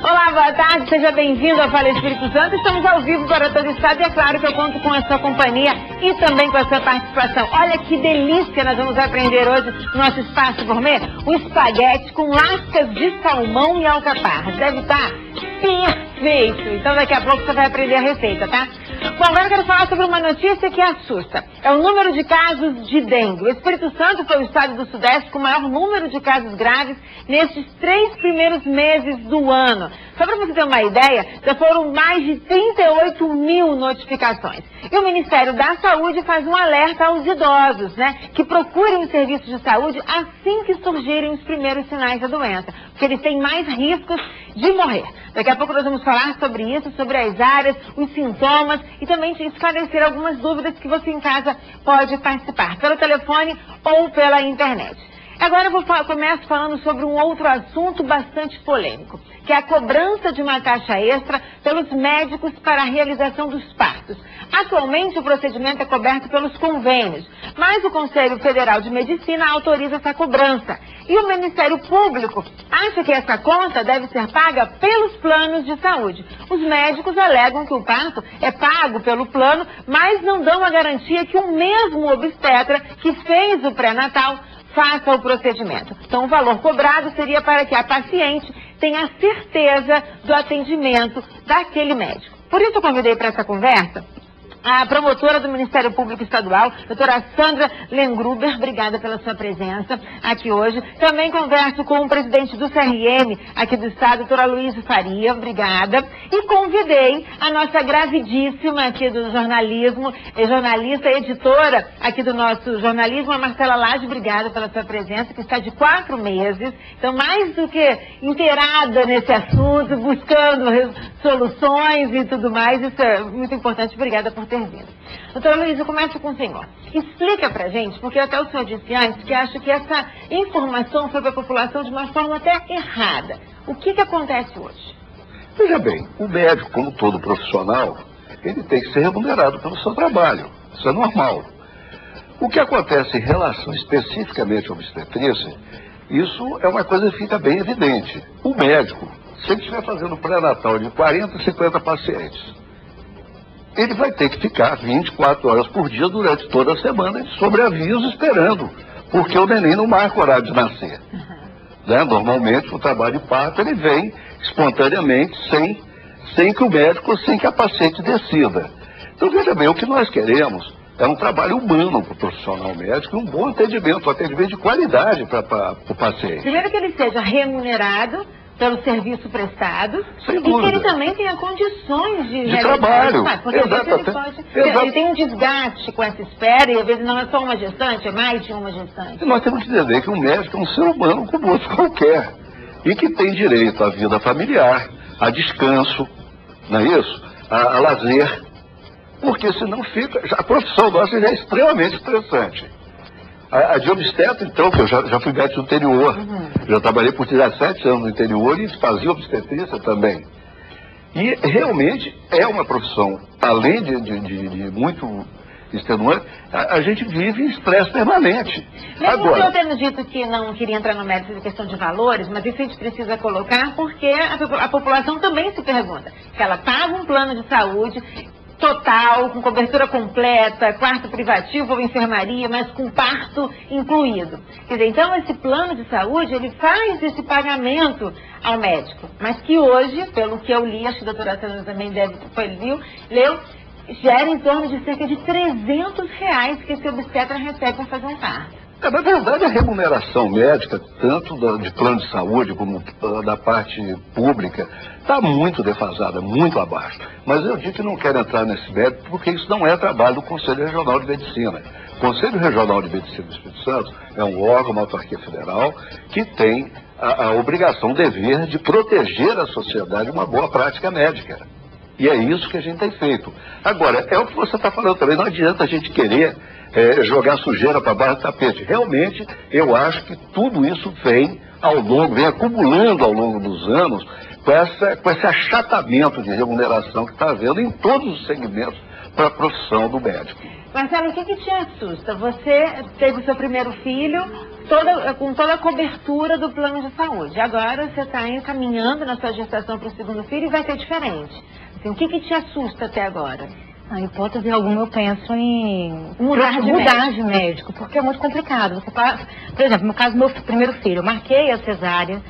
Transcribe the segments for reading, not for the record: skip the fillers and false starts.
Olá, boa tarde, seja bem-vindo ao Fala Espírito Santo. Estamos ao vivo para todo o estado e é claro que eu conto com a sua companhia e também com a sua participação. Olha que delícia nós vamos aprender hoje no nosso espaço gourmet, o espaguete com lascas de salmão e alcaparras. Deve estar perfeito. Então daqui a pouco você vai aprender a receita, tá? Bom, agora eu quero falar sobre uma notícia que assusta. É o número de casos de dengue. O Espírito Santo foi o estado do Sudeste com o maior número de casos graves nesses 3 primeiros meses do ano. Só para você ter uma ideia, já foram mais de 38 mil notificações. E o Ministério da Saúde faz um alerta aos idosos, né? Que procurem os serviços de saúde assim que surgirem os primeiros sinais da doença. Porque eles têm mais riscos de morrer. Daqui a pouco nós vamos falar sobre isso, sobre as áreas, os sintomas e também te esclarecer algumas dúvidas que você em casa pode participar, pelo telefone ou pela internet. Agora eu começo falando sobre um outro assunto bastante polêmico, que é a cobrança de uma taxa extra pelos médicos para a realização dos partos. Atualmente o procedimento é coberto pelos convênios, mas o Conselho Federal de Medicina autoriza essa cobrança. E o Ministério Público acha que essa conta deve ser paga pelos planos de saúde. Os médicos alegam que o parto é pago pelo plano, mas não dão a garantia que o mesmo obstetra que fez o pré-natal faça o procedimento. Então, o valor cobrado seria para que a paciente tenha certeza do atendimento daquele médico. Por isso, eu convidei para essa conversa a promotora do Ministério Público Estadual, doutora Sandra Lengruber. Obrigada pela sua presença aqui hoje. Também converso com o presidente do CRM aqui do estado, doutora Luísa Faria. Obrigada. E convidei a nossa gravidíssima aqui do jornalismo, jornalista e editora aqui do nosso jornalismo, a Marcela Lage. Obrigada pela sua presença, que está de 4 meses. Então, mais do que inteirada nesse assunto, buscando soluções e tudo mais. Isso é muito importante. Obrigada por ter vindo. Doutora Luísa, eu começo com o senhor. Explica pra gente, porque até o senhor disse antes que acha que essa informação foi para a população de uma forma até errada. O que acontece hoje? Veja bem, o médico, como todo profissional, ele tem que ser remunerado pelo seu trabalho. Isso é normal. O que acontece em relação especificamente à obstetrícia, isso é uma coisa que fica bem evidente. O médico, se ele estiver fazendo pré-natal de 40, 50 pacientes, ele vai ter que ficar 24 horas por dia durante toda a semana sobre aviso esperando, porque o neném não marca o horário de nascer. Né? Normalmente o trabalho de parto ele vem espontaneamente, sem que o médico, sem que a paciente decida. Então veja bem, o que nós queremos é um trabalho humano para o profissional médico e um bom atendimento, um atendimento de qualidade para o paciente. Primeiro que ele seja remunerado pelo serviço prestado, sem e que dúvida, ele também tenha condições de trabalho. Porque às vezes ele tem um desgaste com essa espera, e às vezes não é só uma gestante, é mais de uma gestante. E nós temos que entender que um médico é um ser humano como outro qualquer, e que tem direito à vida familiar, a descanso, não é isso? A lazer, porque senão fica... A profissão nossa já é extremamente estressante. A de obstetra, então, que eu já fui médico no interior, já trabalhei por 17 anos no interior e fazia obstetrícia também. E realmente é uma profissão, além de muito extenuante, a gente vive em estresse permanente. Mesmo Agora, o senhor tendo dito que não queria entrar no mérito de questão de valores, mas isso a gente precisa colocar porque a população também se pergunta. Se ela paga um plano de saúde total, com cobertura completa, quarto privativo ou enfermaria, mas com parto incluído. Quer dizer, então esse plano de saúde, ele faz esse pagamento ao médico, mas que hoje, pelo que eu li, acho que a doutora Sandra também leu, gera em torno de cerca de R$300 que esse obstetra recebe para fazer um parto. Na verdade, a remuneração médica, tanto de plano de saúde como da parte pública, está muito defasada, muito abaixo. Mas eu digo que não quero entrar nesse mérito porque isso não é trabalho do Conselho Regional de Medicina. O Conselho Regional de Medicina do Espírito Santo é um órgão, uma autarquia federal, que tem a obrigação, o dever de proteger a sociedade de uma boa prática médica. E é isso que a gente tem feito. Agora, é o que você está falando também, não adianta a gente querer jogar sujeira para baixo do tapete. Realmente, eu acho que tudo isso vem acumulando ao longo dos anos com esse achatamento de remuneração que está havendo em todos os segmentos para a profissão do médico. Marcelo, o que te assusta? Você teve o seu primeiro filho, toda a cobertura do plano de saúde. Agora você está encaminhando na sua gestação para o segundo filho e vai ser diferente. Assim, o que te assusta até agora? Na hipótese alguma, eu penso em mudar de médico, porque é muito complicado. Você passa, por exemplo, no caso do meu primeiro filho, eu marquei a cesárea,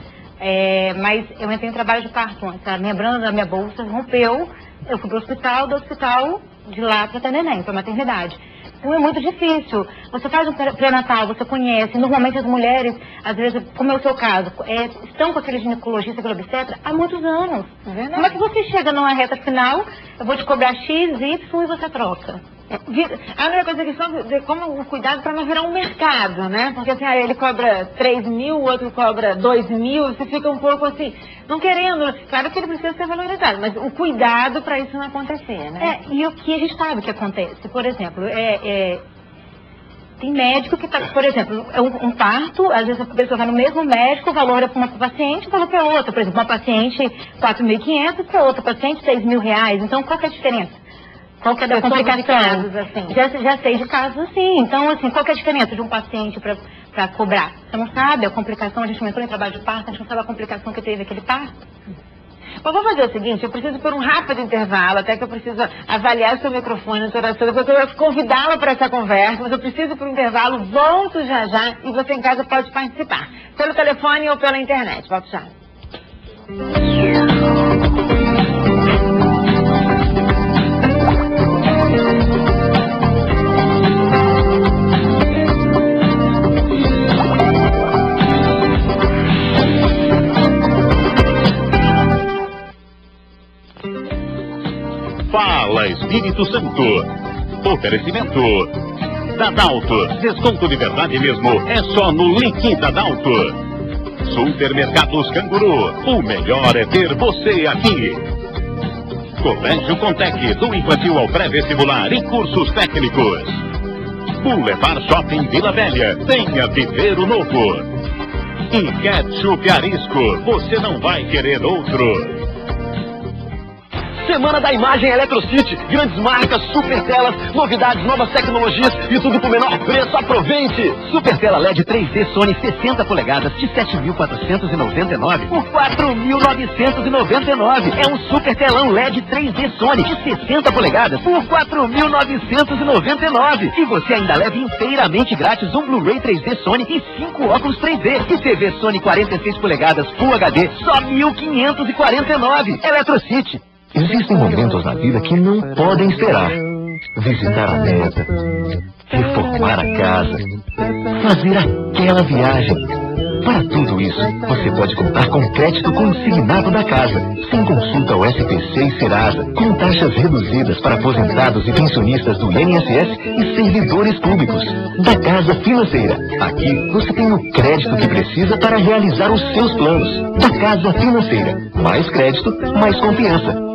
mas eu entrei em trabalho de parto antes. A membrana da minha bolsa rompeu, eu fui para o hospital, do hospital de lá para ter neném, para maternidade. Então é muito difícil. Você faz um pré-natal, você conhece. Normalmente as mulheres, às vezes, como é o seu caso, estão com aquele ginecologista, aquele obstetra há muitos anos. Como é que você chega numa reta final, eu vou te cobrar X, Y e você troca? A única coisa que são de como o cuidado para não virar um mercado, né? Porque assim, ele cobra 3 mil, o outro cobra 2 mil, você fica um pouco assim, não querendo. Claro que ele precisa ser valorizado, mas o cuidado para isso não acontecer, né? E o que a gente sabe que acontece, por exemplo, tem médico que está, por exemplo, um parto, às vezes a pessoa vai no mesmo médico, o valor é para uma paciente, o valor para outra. Por exemplo, uma paciente 4.500, para outra paciente 6 mil reais. Então, qual que é a diferença? Qual que é da complicação? Casos, assim. Já sei de casos assim. Então, assim, qual que é a diferença de um paciente para cobrar? Você não sabe a complicação, a gente entrou em trabalho de parto, a gente não sabe a complicação que teve aquele parto. Bom, vamos fazer o seguinte, eu preciso por um rápido intervalo, até que eu preciso avaliar o seu microfone, a sua oração, depois eu vou convidá-la para essa conversa, mas eu preciso por um intervalo, volto já e você em casa pode participar, pelo telefone ou pela internet. Volto já. Fala Espírito Santo. Oferecimento Dadalto. Desconto de verdade mesmo é só no link Dadalto. Supermercados Canguru. O melhor é ter você aqui. Colégio Contec, do infantil ao pré-vestibular e cursos técnicos. Boulevard Shopping Vila Velha. Venha viver o novo. E Ketchup Arisco. Você não vai querer outro. Semana da Imagem Eletrocity, grandes marcas, super telas, novidades, novas tecnologias e tudo com o menor preço. Aproveite! Super tela LED 3D Sony 60 polegadas de 7.499 por 4.999. É um super telão LED 3D Sony de 60 polegadas por 4.999. E você ainda leva inteiramente grátis um Blu-ray 3D Sony e 5 óculos 3D. E TV Sony 46 polegadas Full HD, só 1.549. Eletrocity. Existem momentos na vida que não podem esperar. Visitar a neta, reformar a casa, fazer aquela viagem. Para tudo isso, você pode contar com crédito consignado da casa, sem consulta ao SPC e Serasa, com taxas reduzidas para aposentados e pensionistas do INSS e servidores públicos. Da Casa Financeira. Aqui você tem o crédito que precisa para realizar os seus planos. Da Casa Financeira. Mais crédito, mais confiança.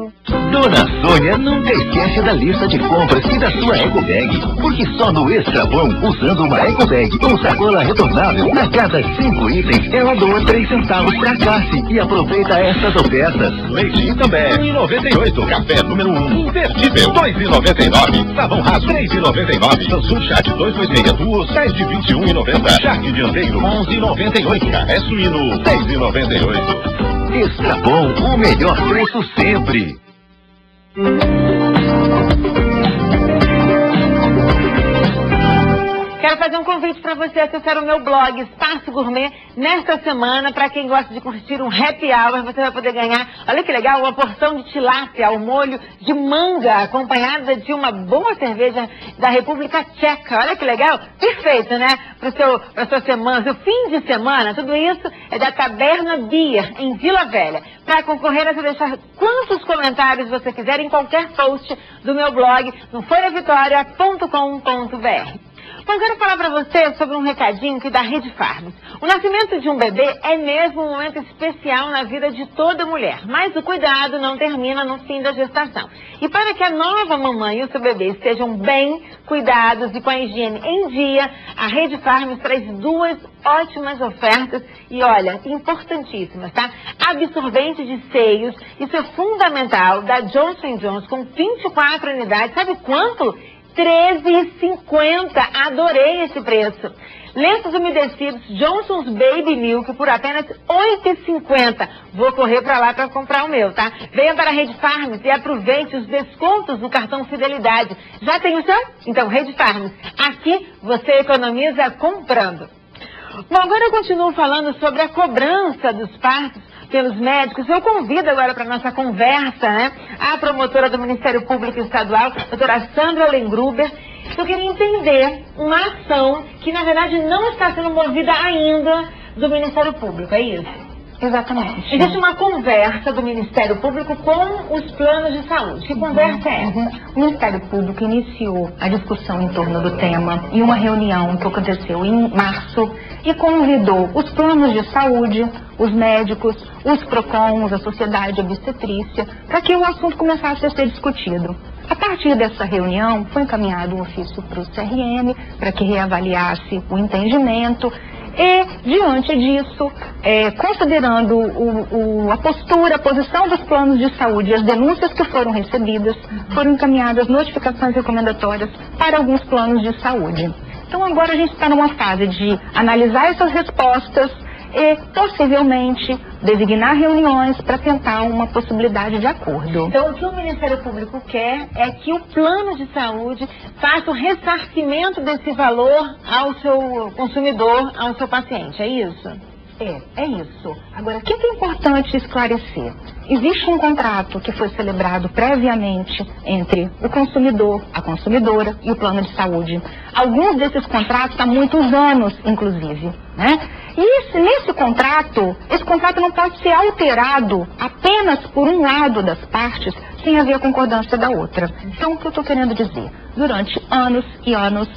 Dona Sônia nunca esquece da lista de compras e da sua ecobag, porque só no Extra Bom, usando uma ecobag com sacola retornável, na cada 5 itens, ela doa 3 centavos para a classe e aproveita estas ofertas. Leite também, R$1,98. Café número 1, invertível, R$2,99. Sabão raso, R$3,99. Samsung Chat 226 Duos, 10/21,90. Charque dianteiro, R$11,98. Café suíno, R$10,98. Extra Bom, o melhor preço sempre. Quero fazer um convite para você acessar o meu blog Espaço Gourmet nesta semana. Para quem gosta de curtir um happy hour, você vai poder ganhar, olha que legal, uma porção de tilápia ao molho de manga, acompanhada de uma boa cerveja da República Tcheca. Olha que legal, perfeito, né? Para sua semana, seu fim de semana. Tudo isso é da Taberna Beer, em Vila Velha. Para concorrer, é só deixar quantos comentários você quiser em qualquer post do meu blog no folhavitoria.com.br. Mas quero falar para você sobre um recadinho que da Rede Farms. O nascimento de um bebê é mesmo um momento especial na vida de toda mulher, mas o cuidado não termina no fim da gestação. E para que a nova mamãe e o seu bebê estejam bem cuidados e com a higiene em dia, a Rede Farms traz 2 ótimas ofertas e, olha, importantíssimas, tá? Absorvente de seios, isso é fundamental, da Johnson & Johnson, com 24 unidades, sabe quanto? R$13,50. Adorei esse preço. Lenços umedecidos Johnson's Baby Milk por apenas R$ 8,50. Vou correr para lá para comprar o meu, tá? Venha para a Rede Farms e aproveite os descontos do cartão Fidelidade. Já tem o seu? Então, Rede Farms. Aqui você economiza comprando. Bom, agora eu continuo falando sobre a cobrança dos partos pelos médicos. Eu convido agora para a nossa conversa, né, a promotora do Ministério Público Estadual, doutora Sandra Lengruber. Eu queria entender uma ação que, na verdade, não está sendo movida ainda do Ministério Público, é isso? Exatamente. Existe uma conversa do Ministério Público com os planos de saúde. Que conversa é essa? O Ministério Público iniciou a discussão em torno do tema em uma reunião que aconteceu em março e convidou os planos de saúde, os médicos, os PROCONs, a Sociedade Obstetrícia, para que o assunto começasse a ser discutido. A partir dessa reunião, foi encaminhado um ofício para o CRM, para que reavaliasse o entendimento. E, diante disso, considerando a postura, a posição dos planos de saúde e as denúncias que foram recebidas, foram encaminhadas notificações recomendatórias para alguns planos de saúde. Então, agora a gente está numa fase de analisar essas respostas e, possivelmente, designar reuniões para tentar uma possibilidade de acordo. Então, o que o Ministério Público quer é que o plano de saúde faça o ressarcimento desse valor ao seu consumidor, ao seu paciente, é isso? É isso. Agora, o que é importante esclarecer? Existe um contrato que foi celebrado previamente entre o consumidor, a consumidora e o plano de saúde. Alguns desses contratos há muitos anos, inclusive, né? E nesse contrato, esse contrato não pode ser alterado apenas por um lado das partes, sem haver a concordância da outra. Então, o que eu estou querendo dizer? Durante anos e anos,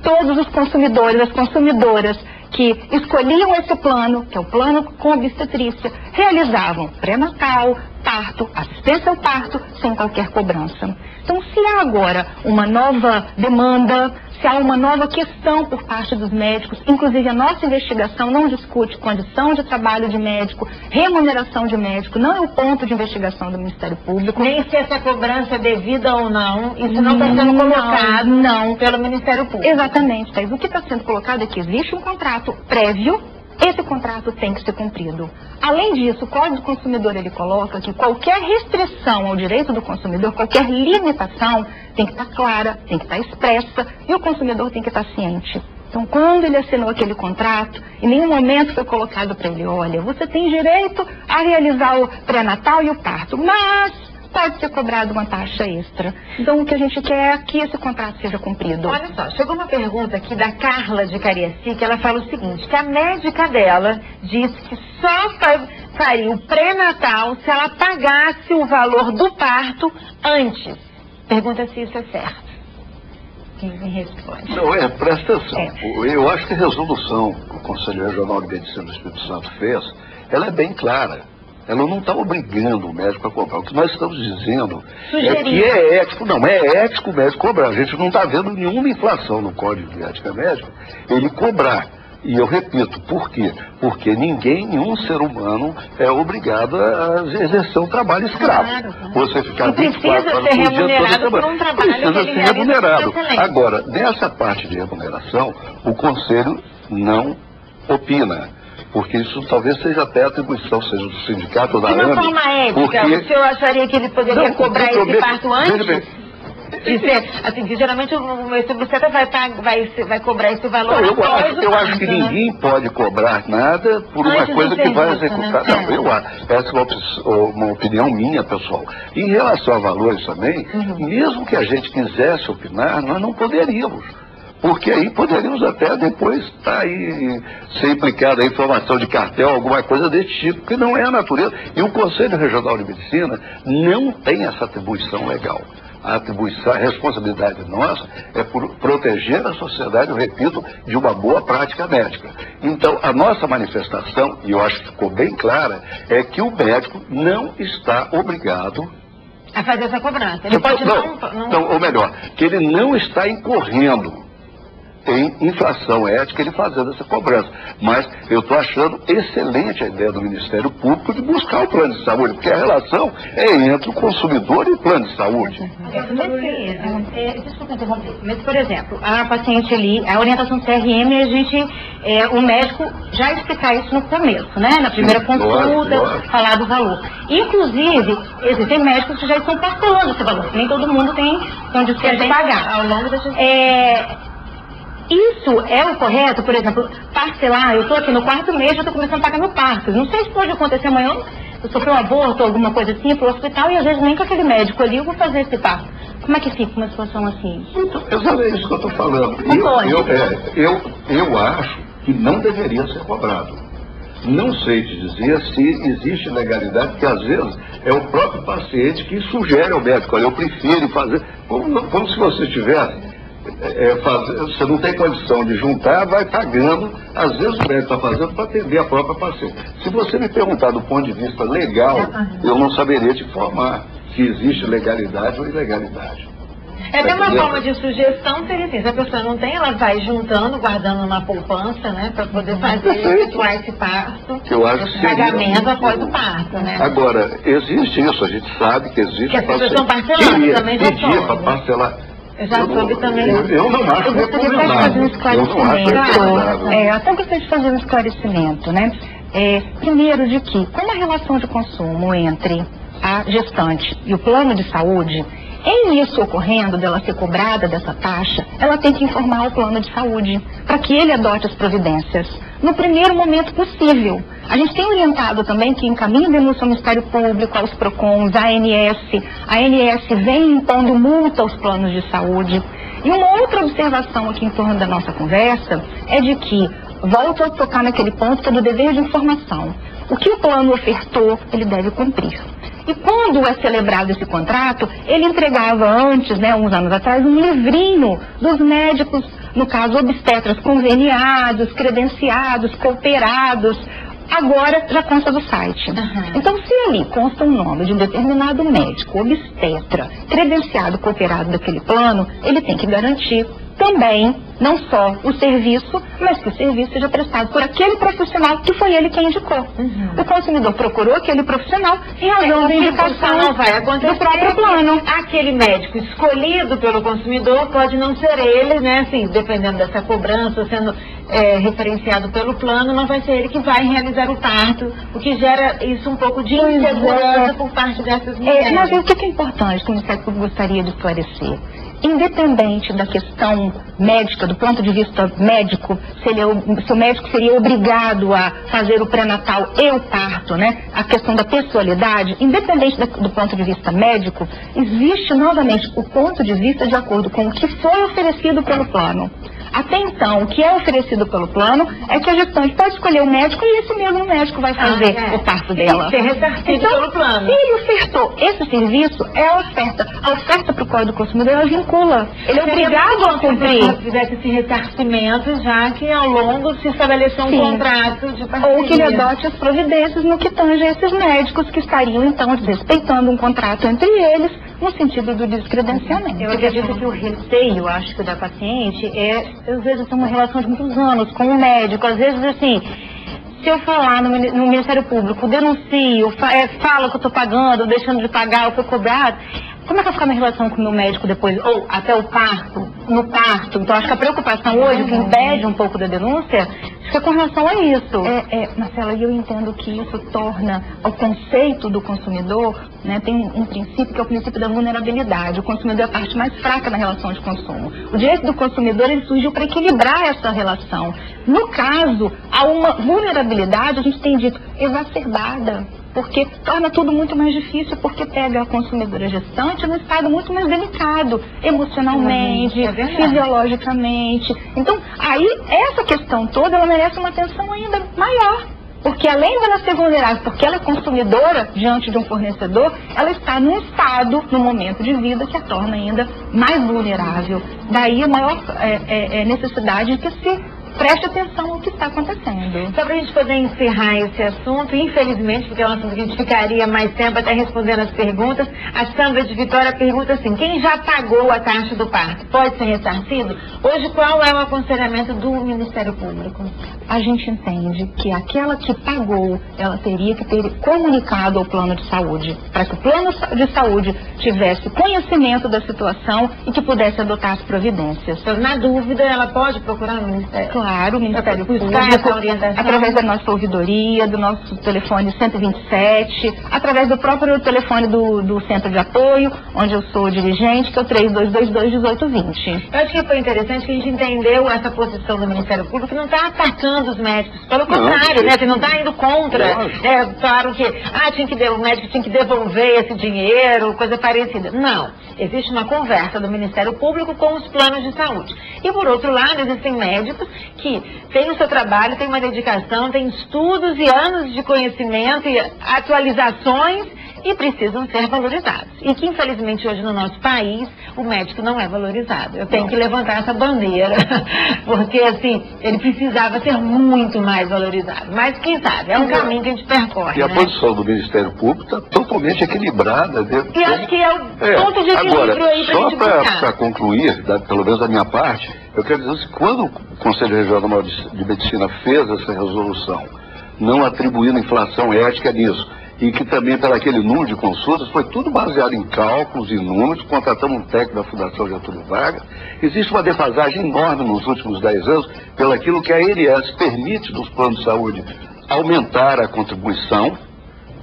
todos os consumidores, as consumidoras que escolhiam esse plano, que é o plano com obstetrícia, realizavam pré-natal, parto, assistência ao parto, sem qualquer cobrança. Então, se há agora uma nova demanda, se há uma nova questão por parte dos médicos, inclusive a nossa investigação não discute condição de trabalho de médico, remuneração de médico, não é o ponto de investigação do Ministério Público. Nem se essa cobrança é devida ou não, isso não está sendo colocado pelo Ministério Público. Exatamente, Thaís. O que está sendo colocado é que existe um contrato prévio. Esse contrato tem que ser cumprido. Além disso, o Código do Consumidor ele coloca que qualquer restrição ao direito do consumidor, qualquer limitação, tem que estar clara, tem que estar expressa e o consumidor tem que estar ciente. Então, quando ele assinou aquele contrato, em nenhum momento foi colocado para ele, olha, você tem direito a realizar o pré-natal e o parto, mas pode ser cobrado uma taxa extra. Então, o que a gente quer é que esse contrato seja cumprido. Olha só, chegou uma pergunta aqui da Carla de Cariacica, que ela fala o seguinte, que a médica dela disse que só faria o pré-natal se ela pagasse o valor do parto antes. Pergunta se isso é certo. Quem me responde? Não, presta atenção. Eu acho que a resolução que o Conselho Regional de Medicina do Espírito Santo fez, ela é bem clara. Ela não está obrigando o médico a cobrar. O que nós estamos dizendo é que é ético. Não, é ético o médico cobrar. A gente não está vendo nenhuma inflação no Código de Ética Médica ele cobrar. E eu repito, por quê? Porque nenhum ser humano é obrigado a exercer um trabalho escravo. Claro. Você ficar 24 horas por dia todo por um trabalho precisa ser remunerado. Agora, nessa parte de remuneração, o Conselho não opina. Porque isso talvez seja até atribuição, seja do sindicato ou da ANB. De uma forma ética, o senhor acharia que ele poderia cobrar esse parto antes? Assim, geralmente o meu obstetra vai cobrar esse valor. Não, eu acho que ninguém pode cobrar nada por uma coisa que vai executar. Né? Não, eu acho. Essa é uma opinião minha, pessoal. Em relação a valores também, mesmo que a gente quisesse opinar, nós não poderíamos. Porque aí poderíamos até depois estar aí, ser implicado em formação de cartel, alguma coisa desse tipo, que não é a natureza. E o Conselho Regional de Medicina não tem essa atribuição legal. A responsabilidade nossa é por proteger a sociedade, eu repito, de uma boa prática médica. Então, a nossa manifestação, e eu acho que ficou bem clara, é que o médico não está obrigado a fazer essa cobrança. Ele pode ou melhor, que ele não está incorrendo em infração ética ele fazendo essa cobrança. Mas eu estou achando excelente a ideia do Ministério Público de buscar o plano de saúde, porque a relação é entre o consumidor e o plano de saúde. Desculpa interromper, mas, por exemplo, a paciente ali, a orientação CRM, o médico já explicar isso no começo, né? Na primeira consulta, falar do valor. Inclusive, existem médicos que já estão parcelando esse valor, nem todo mundo tem condições de pagar. Ao longo da Isso é o correto? Por exemplo, parcelar, eu estou aqui no 4º mês, já estou começando a pagar meu parto. Não sei se pode acontecer amanhã, eu sofri um aborto, alguma coisa assim, para o hospital, e às vezes nem com aquele médico ali eu vou fazer esse parto. Como é que fica uma situação assim? Então, é isso que eu estou falando. Eu acho que não deveria ser cobrado. Não sei te dizer se existe legalidade, porque às vezes é o próprio paciente que sugere ao médico, olha, eu prefiro fazer, como se você tivesse, você não tem condição de juntar, vai pagando, às vezes o médico está fazendo para atender a própria paciente. Se você me perguntar do ponto de vista legal, eu não saberia te informar se existe legalidade ou ilegalidade. É até uma forma de sugestão, seria assim, se a pessoa não tem, ela vai juntando, guardando na poupança, né, para poder efetuar esse parto, eu acho que pagamento após o parto, né? Agora, existe isso, a gente sabe que existe. Que as pessoas estão parcelando também, já pedir para parcelar. Eu já soube também. Eu não acho recomendável. Eu até gostaria de fazer um esclarecimento, né? Primeiro de que, como a relação de consumo entre a gestante e o plano de saúde, em isso ocorrendo, dela ser cobrada dessa taxa, ela tem que informar o plano de saúde, para que ele adote as providências, no primeiro momento possível. A gente tem orientado também que encaminha denúncia ao Ministério Público, aos PROCONs, à ANS. A ANS vem impondo multa aos planos de saúde. E uma outra observação aqui em torno da nossa conversa é de que, volto a tocar naquele ponto que é do dever de informação. O que o plano ofertou, ele deve cumprir. E quando é celebrado esse contrato, ele entregava antes, né, uns anos atrás, um livrinho dos médicos, no caso obstetras conveniados, credenciados, cooperados. Agora já consta do site. Então, se ali consta o nome de um determinado médico, obstetra, credenciado, cooperado daquele plano, ele tem que garantir também, não só o serviço, mas que o serviço seja prestado por aquele profissional que foi ele quem indicou. O consumidor procurou aquele profissional em razão da indicação não vai acontecer do próprio plano. Aquele médico escolhido pelo consumidor pode não ser ele, né? Assim, dependendo dessa cobrança, sendo referenciado pelo plano, não vai ser ele que vai realizar o parto, o que gera isso um pouco de insegurança por parte dessas mulheres. Mas o que é importante que o Ministério Público gostaria de esclarecer? Independente da questão médica, do ponto de vista médico, se o médico seria obrigado a fazer o pré-natal e o parto, né? A questão da pessoalidade, independente do ponto de vista médico, existe novamente o ponto de vista de acordo com o que foi oferecido pelo plano. Até então, o que é oferecido pelo plano é que a gestante pode escolher o médico e esse mesmo médico vai fazer o parto dela. Ser ressarcido pelo plano. Se ele ofertou esse serviço, é a oferta. A oferta para o Código do Consumidor, ela vincula. Ele é obrigado a cumprir. Se fizesse esse ressarcimento, já que ao longo se estabeleceu um contrato de parceria. Ou que ele adote as providências no que tange a esses médicos que estariam, então, desrespeitando um contrato entre eles, no sentido do descredenciamento. Eu acredito que o receio, acho que da paciente, às vezes tem uma relação de muitos anos com o médico. Às vezes, assim, se eu falar no Ministério Público, denuncio, falo que eu estou pagando, deixando de pagar, eu fui cobrado, como é que vai ficar minha relação com o meu médico depois, ou até o parto, no parto? Então, acho que a preocupação hoje, que impede um pouco da denúncia, fica com relação a isso. Marcela, eu entendo que isso torna o conceito do consumidor, né, tem um princípio que é o princípio da vulnerabilidade. O consumidor é a parte mais fraca na relação de consumo. O direito do consumidor, ele surgiu para equilibrar essa relação. No caso, há uma vulnerabilidade, a gente tem dito, exacerbada, porque torna tudo muito mais difícil, porque pega a consumidora gestante num estado muito mais delicado, emocionalmente, fisiologicamente. Então, aí, essa questão toda, ela merece uma atenção ainda maior. Porque além dela ser vulnerável, porque ela é consumidora diante de um fornecedor, ela está num estado, num momento de vida, que a torna ainda mais vulnerável. Daí a maior necessidade de que se preste atenção ao que está acontecendo. Só para a gente poder encerrar esse assunto, infelizmente, porque é um assunto que a gente ficaria mais tempo até respondendo as perguntas, a Sandra de Vitória pergunta assim, quem já pagou a taxa do parto pode ser ressarcido? Hoje, qual é o aconselhamento do Ministério Público? A gente entende que aquela que pagou, ela teria que ter comunicado ao plano de saúde, para que o plano de saúde tivesse conhecimento da situação e que pudesse adotar as providências. Então, na dúvida, ela pode procurar o Ministério? Claro, o Ministério Público, orientação, através da nossa ouvidoria, do nosso telefone 127, através do próprio telefone do Centro de Apoio, onde eu sou dirigente, que é o 3222-1820. Eu acho que foi interessante que a gente entendeu essa posição do Ministério Público, que não está atacando os médicos, pelo contrário, né, que não está indo contra. É claro que o médico tinha que devolver esse dinheiro, coisa parecida. Não, existe uma conversa do Ministério Público com os planos de saúde. E por outro lado, existem médicos que têm o seu trabalho, têm uma dedicação, têm estudos e anos de conhecimento e atualizações e precisam ser valorizados. E que, infelizmente, hoje no nosso país, o médico não é valorizado. Eu tenho que levantar essa bandeira, porque, assim, ele precisava ser muito mais valorizado. Mas, quem sabe, é um caminho que a gente percorre, E a posição do Ministério Público está totalmente equilibrada. E acho que é o ponto de equilíbrio aí para a gente buscar. Só para concluir, pelo menos da minha parte, eu quero dizer que quando o Conselho Regional de Medicina fez essa resolução, não atribuindo inflação ética nisso, e que também pelo aquele número de consultas, foi tudo baseado em cálculos e números, contratamos um técnico da Fundação Getúlio Vargas. Existe uma defasagem enorme nos últimos 10 anos, pelo aquilo que a ANS permite dos planos de saúde aumentar a contribuição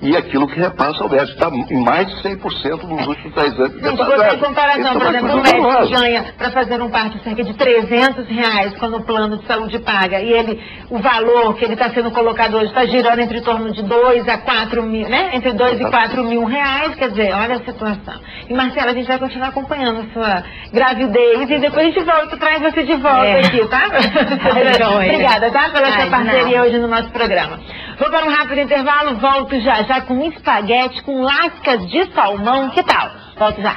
e aquilo que repassa ao médico. Está em mais de 100% nos últimos 10 anos. Gente, você em comparação, por exemplo, o médico ganha para fazer um parto cerca de R$300 quando o plano de saúde paga, e o valor que ele está sendo colocado hoje está girando entre torno de 2 a 4 mil, né? Entre 2 e 4 mil reais, quer dizer, olha a situação. E Marcela, a gente vai continuar acompanhando a sua gravidez e depois a gente volta, traz você de volta aqui, tá? Obrigada, tá? Pela sua parceria hoje no nosso programa. Vou para um rápido intervalo, volto já com espaguete com lascas de salmão, que tal? Volto já.